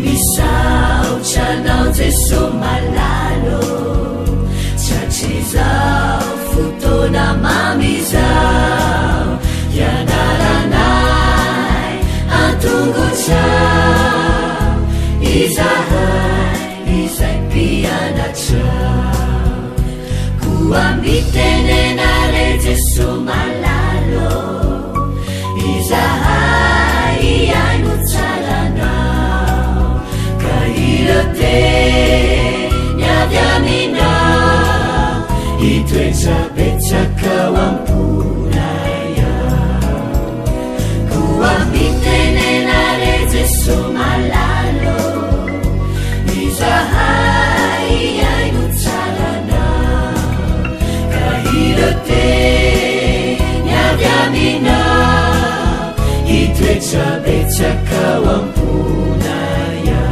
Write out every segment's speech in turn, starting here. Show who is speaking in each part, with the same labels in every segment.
Speaker 1: misaotranao Jesosy malalo satria zao fotoana mamizao ianaranay antongotrao izahay izay mpianatrao koa mitenenare Jesosy malalo izahay iaino tsaranao ka iroteny avy aminao itoetra betsaka ao amponaya koa mitenenare Jesosy malalo izahay iaino tsaranao ka iroteny avy aminao itoetra betsaka ao amponaya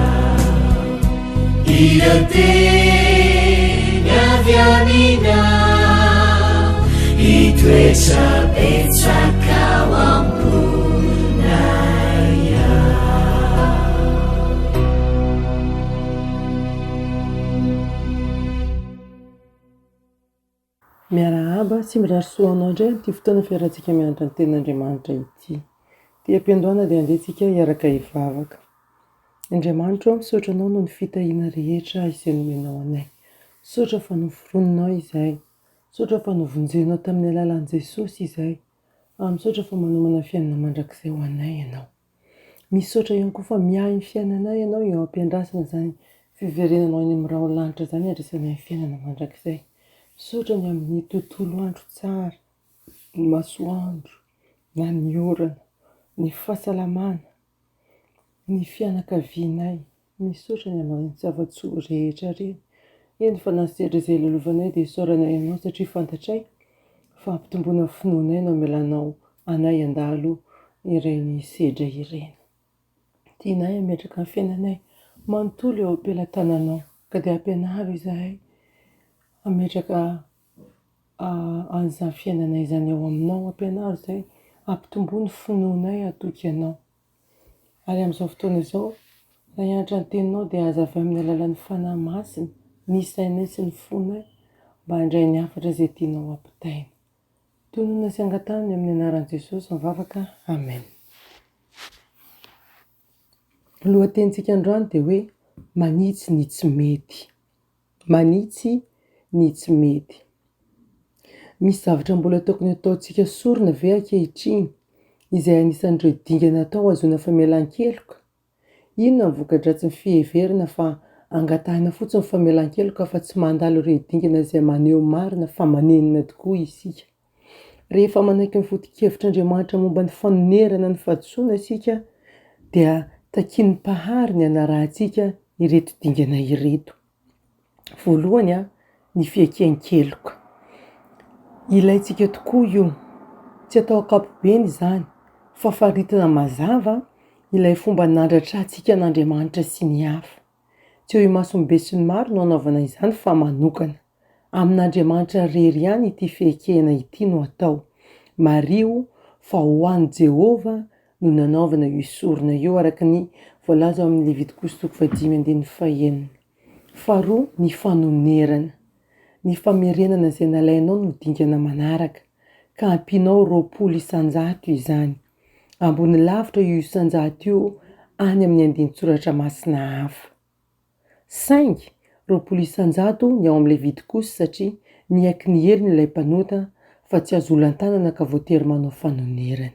Speaker 1: iroteny avy aminao itoetra betsaka ao amponaya.
Speaker 2: Miarahaba sy mirarisoanao indray ty fotoana fiarantsika mianatra ny tenin'Andriamanitra ity. Ty ampiandohana dia andehantsika hiaraka hivavaka. Andriamanitra misaotra anao noho ny fitahiana rehetra izay nomenao anay. Misaotra fa noforononao izay. Misaotra fa novonjenao tamin'ny alalan'i Jesosy izay. Misaotra fa manomana fiainana mandrakizay ho anay ianao. Misaotra ihany koa fa miahy ny fiainanay ianao eo ampiandrasana izany fiverenanao any amin'ny raholanitra izany handrisanay ny fiainana mandrakizay. Misaotra ny amin'ny tontolo andro tsara, ny masoandro, na ny orana, ny fahasalamana, ny fianakavianay. Misaotra ny amin'ny zava-tsoa rehetra reny. Eny fa nasedra izay lelovanay dia isaoranay ianao satria fantatray fa ampitomboana finoanay no amelanao anay andalo ireny sedra ireny. Tianay ametraka ny fiainanay manontolo eo am-pelatananao ka dia ampianaro izahay ametraka an'izany fiainanay izany eo aminao, ampianaro izay ampitomboany finoanay atoky ianao. Ary amin'izao fotoana izao raha hianatra ny teninao dia aza avy amin'ny alalan'ny fanahy masina ny sainay sy ny fonay mba handray ny hafatra izay tianao ampitaina. Tonona sy angataniny amin'ny anaran'i Jesosy mivavaka. Amen. Lohatenintsika androany dia hoe manitsy ny tsy mety. Manitsy ny tsy mety. Misy zavatra mbola tokony ataontsika sorona ve ankehitriny izay anisan'ireo dingana atao ahazoana famelan-keloka? Inona ny voka-dratsin'ny fiheverana fa angatahina fotsiny famelan-keloka fa tsy mandalo ireo dingana izay maneho marina fa manenina tokoa isika. Rehefa manaiky ny foto-kevitr'Andriamanitra momba ny fanonerana ny fahadisoana isika dia takian'ny pahary ny anarahantsika ireto dingana ireto. Voalohany ny fiakian-keloka. Ilaintsika tokoa io. Tsy atao ankapobeny izany fa faritana mazava ilay fomba nandratratsika n'Andriamanitra sy ny hafa. Tsy ho imasombe sy ny maro no anaovana izany fa manokana. Amin'Andriamanitra rery ihany ity fiakehana ity no atao. Mario fa ho an'i Jehova no nanaovana io sorona io araka ny voalaza amin'ny Levitikosy 5:1. Faharoa ny fanonerana. Ny famerenana izay nalainao no dingana manaraka ka ampianao 20 isan-jato izany. Ambony lavitra io isan-jato io any amin'ny andin-tsoratra masina hafa. Saingy 20 isan-jato ny ao amin'ny Levitikosy satria niaiky ny helo ilay mpanota fa tsy azo olan-tanana ka voatery manao fanonerana.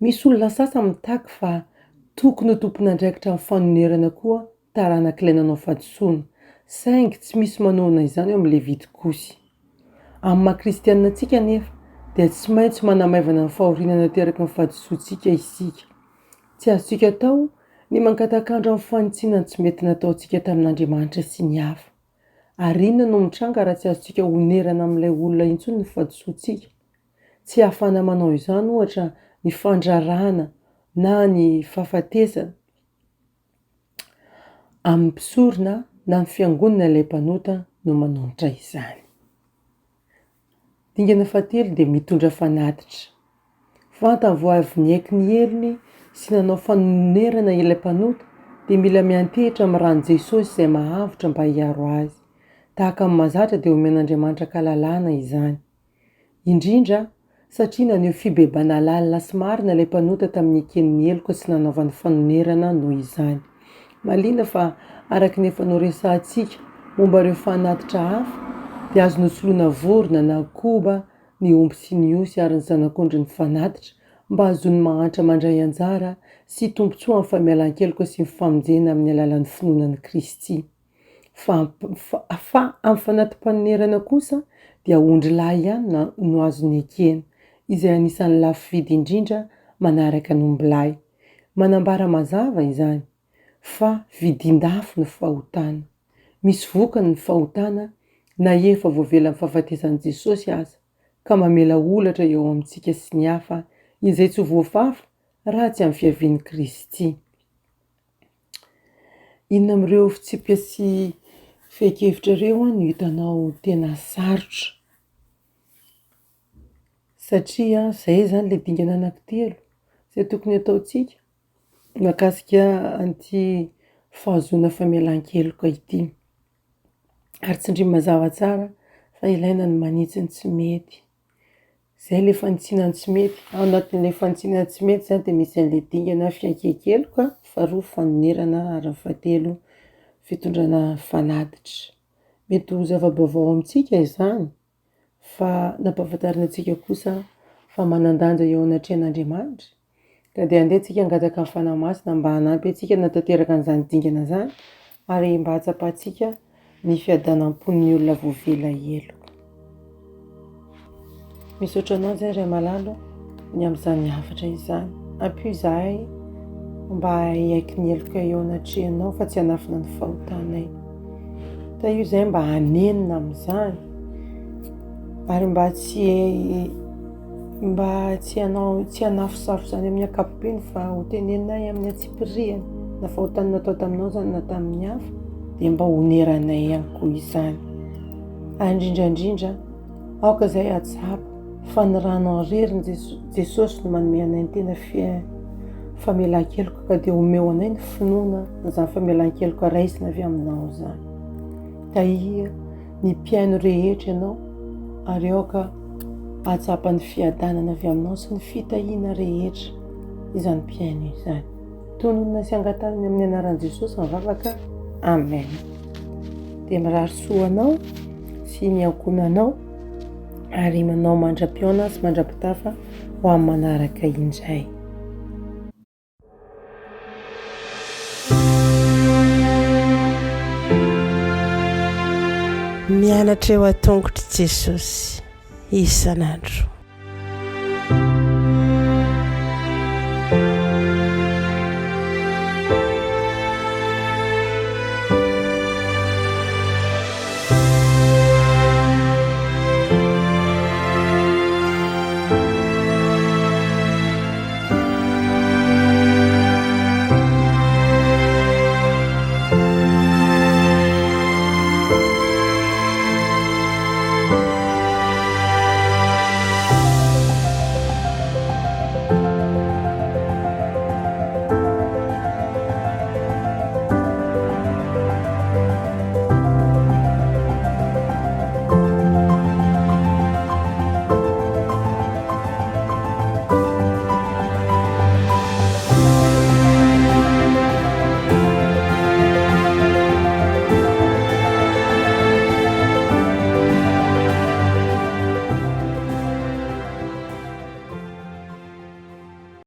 Speaker 2: Misy olona sasany mitaky fa tokony ho tompon'andraikitra amin'ny fanonerana koa taranaka ilainanao fahadisoana. Saingy tsy misy manoana izany eo amin'ny Levitikosy. Amin'ny maha-kristianina antsika nefa dia tsy maintsy manamaivana ny fahorinana teraky ny fahadisoantsika isika. Tsy azontsika atao ny mangatakandro amin'ny fanitsinana tsy mety nataontsika tamin'Andriamanitra sy ny hafa. Ary inona no mitranga raha tsy azontsika honerana amin'ilay olona intsony ny fahadisoantsika? Tsy hafana manao izany ohatra ny fandrarana na ny fahafatesana amin'ny mpisorona na ny fiangonana ilay mpanota no manombotra izany. Dingana fahatelo dia mitondra fanatitra. Fantany vao avy niaiky ny heliny sy nanao fanonerana ilay mpanota dia mila miantehitra amin'ny rano Jesosy izay mahavitra mba hiaro azy. Tahaka amin'ny mahazatra dia omen'Andriamanitra kalalana izany. Indrindra satria naneho fibebana lalina sy marina ilay mpanota tamin'ny eken'ny elo ka tsy nanaovany fanonerana noho izany. Malina fa araka ny efa noresantsika momba ireo fanatitra hafa dia azo nosoloana vorona na koba ny omby sy ny osy ary ny zanak'ondry ny fanatitra mba azony mahantra mandray anjara sy tombontsoa amin'ny famelan-keloka sy ny famonjena amin'ny alalan'ny finoanan'i Kristy. Fa amin'ny fanatim-panonerana kosa dia ondry lahy ihany no azony ekena, izay anisan'ny lafo vidy indrindra manaraka ny omby lahy. Manambara mazava izany fa vidin-dafo ny fahotana. Misy vokany ny fahotana na efa voavela amin'ny fahafatesany Jesosy aza ka mamela olatra eo amintsika sy ny hafa izay tsy voafafa raha tsy amin'ny fiavian'i Kristy. Inona amin'ireo fitsipika sy fehi-kevitra ireo no hitanao tena sarotra? Satria izay zany ilay dingana anankitelo izay tokony ataontsika mahakasika an'ity fahazoana famelan-keloka ity. Ary tsindry mazava tsara fa ilaina ny manitsy ny tsy mety. Izay ilay fanitsinany tsy mety. Ao anatin'ilay fanitsinany tsy mety zany dia misy an'ilay dingana fiankeha-keloka, faharoa fanonerana ary fahatelo fitondrana fanatitra. Mety ho zava-baovao amintsika izany fa nampahafantarina antsika kosa fa manan-danja eo anatrehan'Andriamanitra. Ka dia andeha antsika hangataka ny fanahy masina mba hanampy antsika natateraka an'izany dingana zany ary mba hatsapantsika ny fiadanam-pon'ny olona voavela heloka. Misaotra anao zay Ray Malalo ny amin'izany hafatra izany. Ampio izahay mba hiaiky ny heloka eo anatrehanao fa tsy hanafina ny fahotanay. Ta io izay mba hanenina amin'izany ary mba tsy hanafosafo izany amin'ny ankapobeny fa ho teneninay amin'ny atsipiriany na fahotany natao taminao zany na tamin'ny hafa dia mba honeranay ihany koa izany. Indrindrandrindra aoka izay atsapa fa ny rano reriny Jesosy no manome anay ny tena famelan-keloka ka dia omeo anay ny finoana izany famelan-keloka raisina avy aminao zany. Tahia ny mpiaino rehetra ianao ary aoka atsapa ny fiadanana avy aminao sy ny fitahiana rehetra izany mpiaino izany. Tononona sy angatanana amin'ny anaran'i Jesosy mivavaka. Amen. Dia mirary soa anao sy miankona anao ary manao mandra-piona sy mandra-pitafa ho amin'ny manaraka indray.
Speaker 3: Mianatra eo an-tongotry Jesosy isan'andro.